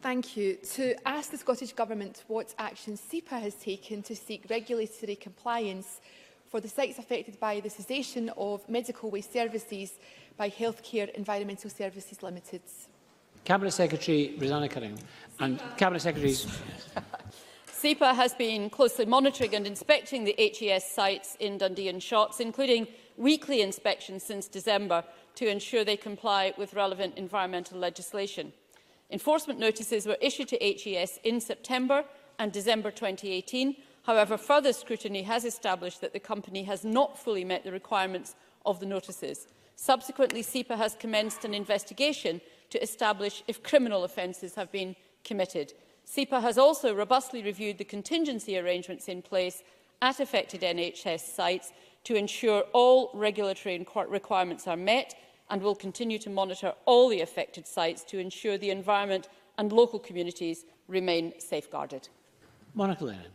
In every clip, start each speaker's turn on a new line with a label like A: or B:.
A: Thank you. To ask the Scottish Government what action SEPA has taken to seek regulatory compliance for the sites affected by the cessation of medical waste services by Healthcare Environmental Services Limited.
B: Cabinet Secretary Rosanna Cunningham and Cabinet Secretary.
C: SEPA has been closely monitoring and inspecting the HES sites in Dundee and Shotts, including weekly inspections since December, to ensure they comply with relevant environmental legislation. Enforcement notices were issued to HES in September and December 2018. However, further scrutiny has established that the company has not fully met the requirements of the notices. Subsequently, SEPA has commenced an investigation to establish if criminal offences have been committed. SEPA has also robustly reviewed the contingency arrangements in place at affected NHS sites to ensure all regulatory requirements are met, and will continue to monitor all the affected sites to ensure the environment and local communities remain safeguarded.
B: Monica Lennon.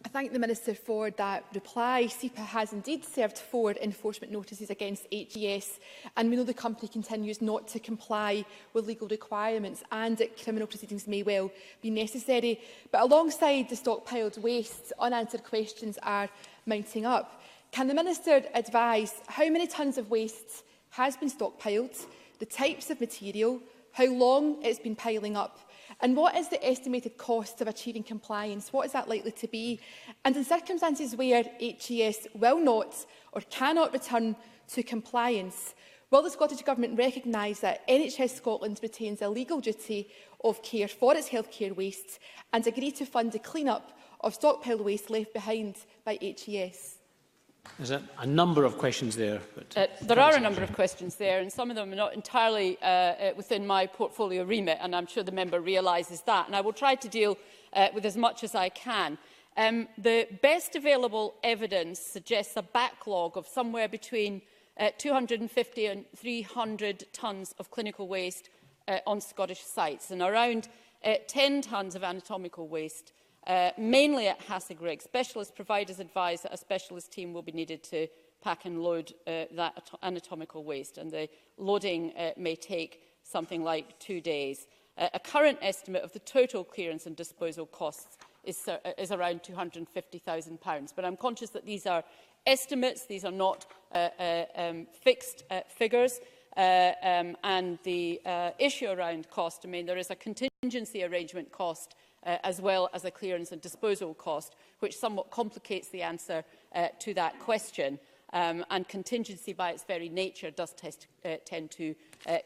A: I thank the Minister for that reply. SEPA has indeed served 4 enforcement notices against HES, and we know the company continues not to comply with legal requirements and that criminal proceedings may well be necessary. But alongside the stockpiled waste, unanswered questions are mounting up. Can the Minister advise how many tonnes of waste has been stockpiled, the types of material, how long it's been piling up, and what is the estimated cost of achieving compliance? What is that likely to be? And in circumstances where HES will not or cannot return to compliance, will the Scottish Government recognise that NHS Scotland retains a legal duty of care for its healthcare waste and agree to fund the clean-up of stockpiled waste left behind by HES?
B: There's a number of questions there.
C: There are a number of questions there, and some of them are not entirely within my portfolio remit, and I'm sure the member realises that. And I will try to deal with as much as I can. The best available evidence suggests a backlog of somewhere between 250 and 300 tonnes of clinical waste on Scottish sites, and around 10 tonnes of anatomical waste, mainly at Hassig-Rigg. Specialist providers advise that a specialist team will be needed to pack and load that anatomical waste, and the loading may take something like 2 days. A current estimate of the total clearance and disposal costs is around £250,000. But I'm conscious that these are estimates, these are not fixed figures. And the issue around cost, I mean, there is a contingency arrangement cost as well as a clearance and disposal cost, which somewhat complicates the answer to that question. And contingency, by its very nature, does tend to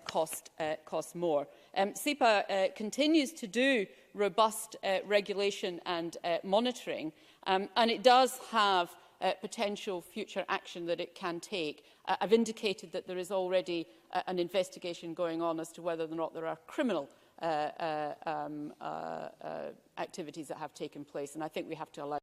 C: cost more. SEPA continues to do robust regulation and monitoring, and it does have potential future action that it can take. I've indicated that there is already an investigation going on as to whether or not there are criminal activities that have taken place, and I think we have to allow